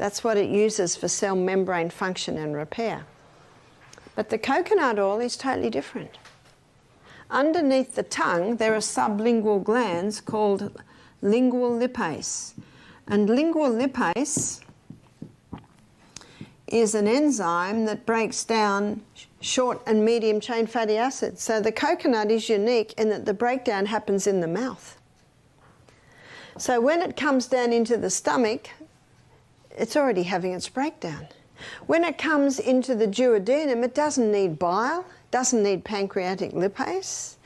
That's what it uses for cell membrane function and repair. But the coconut oil is totally different. Underneath the tongue, there are sublingual glands called lingual lipase. And lingual lipase is an enzyme that breaks down short and medium chain fatty acids. So the coconut is unique in that the breakdown happens in the mouth. So when it comes down into the stomach, it's already having its breakdown. When it comes into the duodenum, it doesn't need bile, doesn't need pancreatic lipase,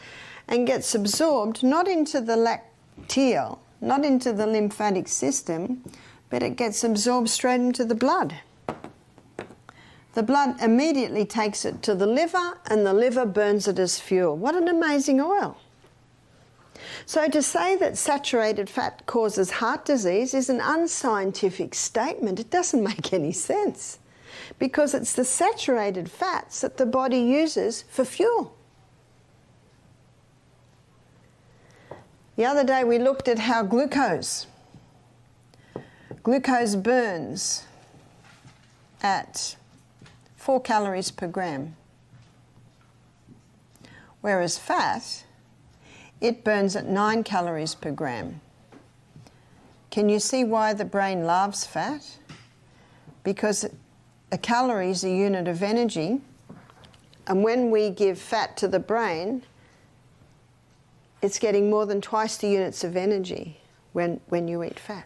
and gets absorbed not into the lacteal, not into the lymphatic system, but it gets absorbed straight into the blood. The blood immediately takes it to the liver, and the liver burns it as fuel. What an amazing oil. So to say that saturated fat causes heart disease is an unscientific statement. It doesn't make any sense, because it's the saturated fats that the body uses for fuel. The other day we looked at how glucose burns at 4 calories per gram, whereas fat, it burns at 9 calories per gram. Can you see why the brain loves fat? Because a calorie is a unit of energy, and when we give fat to the brain, it's getting more than twice the units of energy when you eat fat.